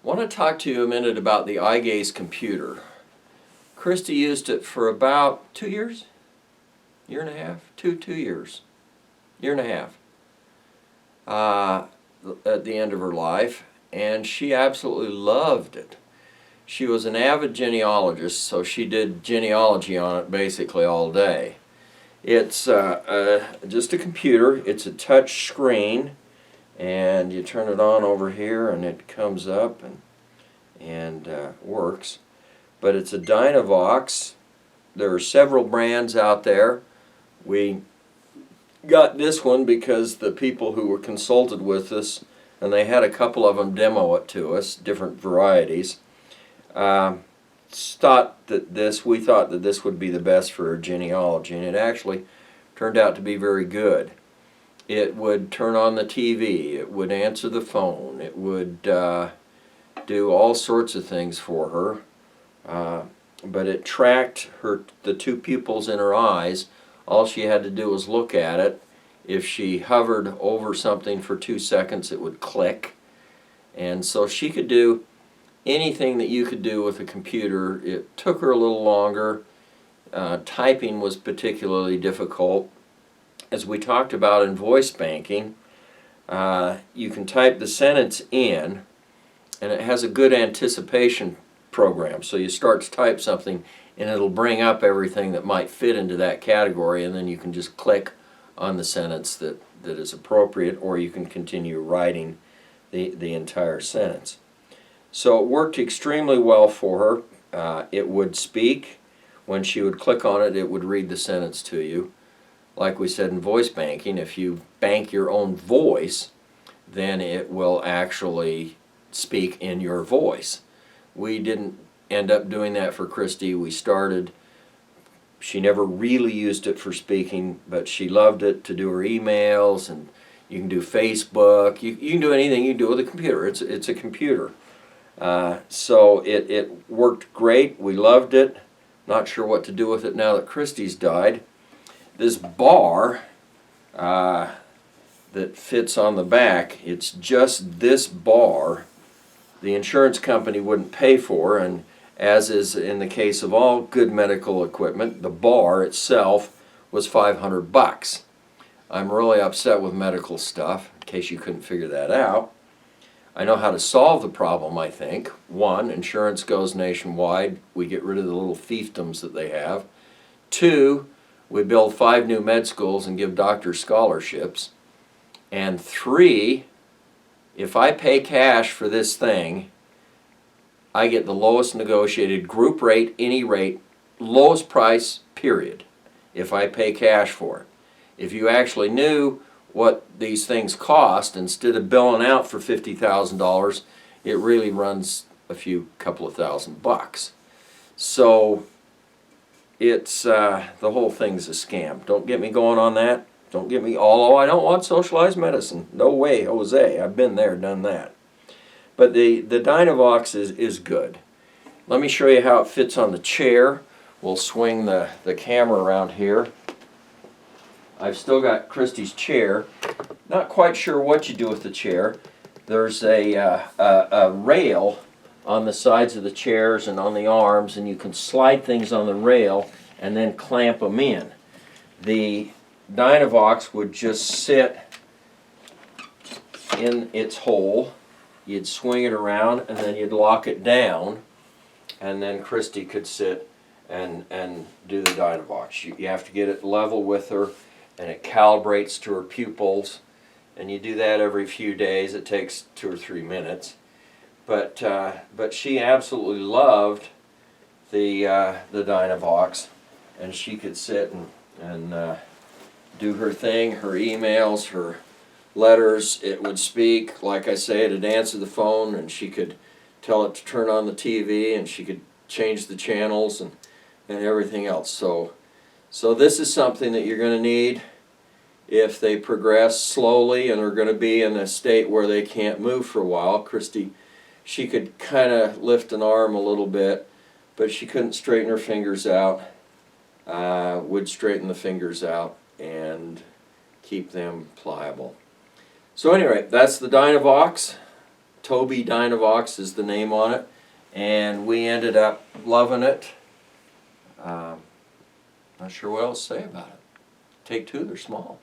want to talk to you a minute about the iGaze computer. Christy used it for about 2 years, year and a half, two years, year and a half, at the end of her life, and she absolutely loved it. She was an avid genealogist, so she did genealogy on it basically all day. It's just a computer. It's a touch screen, and you turn it on over here and it comes up and works. But it's a Dynavox. There are several brands out there. We got this one because the people who were consulted with us, and they had a couple of them demo it to us, different varieties, we thought that this would be the best for genealogy, and it actually turned out to be very good. It would turn on the TV, it would answer the phone, it would do all sorts of things for her, but it tracked the two pupils in her eyes. All she had to do was look at it. If she hovered over something for 2 seconds, it would click, and so she could do anything that you could do with a computer. It took her a little longer. Typing was particularly difficult. As we talked about in voice banking, you can type the sentence in, and it has a good anticipation program. So you start to type something, and it'll bring up everything that might fit into that category, and then you can just click on the sentence that is appropriate, or you can continue writing the entire sentence. So it worked extremely well for her. It would speak. When she would click on it, it would read the sentence to you. Like we said in voice banking, if you bank your own voice, then it will actually speak in your voice. We didn't end up doing that for Christy. She never really used it for speaking, but she loved it to do her emails, and you can do Facebook. You can do anything you can do with a computer. It's a computer. So it worked great. We loved it. Not sure what to do with it now that Christy's died. This bar that fits on the back, it's just this bar the insurance company wouldn't pay for, and as is in the case of all good medical equipment, the bar itself was $500. I'm really upset with medical stuff, in case you couldn't figure that out. I know how to solve the problem, I think. One, insurance goes nationwide. We get rid of the little fiefdoms that they have. Two, we build 5 new med schools and give doctors scholarships. And 3, if I pay cash for this thing, I get the lowest negotiated group rate, any rate, lowest price, period, if I pay cash for it. If you actually knew what these things cost, instead of billing out for $50,000, it really runs a couple of $1,000. So it's the whole thing's a scam. Don't get me going on that. Don't get me, although I don't want socialized medicine. No way, Jose. I've been there, done that. But the Dynavox is good. Let me show you how it fits on the chair. We'll swing the camera around here. I've still got Christy's chair. Not quite sure what you do with the chair. There's a rail on the sides of the chairs and on the arms, and you can slide things on the rail and then clamp them in. The Dynavox would just sit in its hole. You'd swing it around, and then you'd lock it down, and then Christy could sit and do the Dynavox. You have to get it level with her, and it calibrates to her pupils, and you do that every few days. It takes 2 or 3 minutes, but she absolutely loved the Dynavox, and she could sit and do her thing, her emails, her letters. It would speak. Like I say, it'd answer the phone, and she could tell it to turn on the TV, and she could change the channels and everything else. So this is something that you're going to need if they progress slowly and are going to be in a state where they can't move for a while. Christy, she could kind of lift an arm a little bit, but she couldn't straighten her fingers out. Would straighten the fingers out and keep them pliable. So anyway, that's the Dynavox. Tobii Dynavox is the name on it, and we ended up loving it. Not sure what else to say about it. Take two, they're small.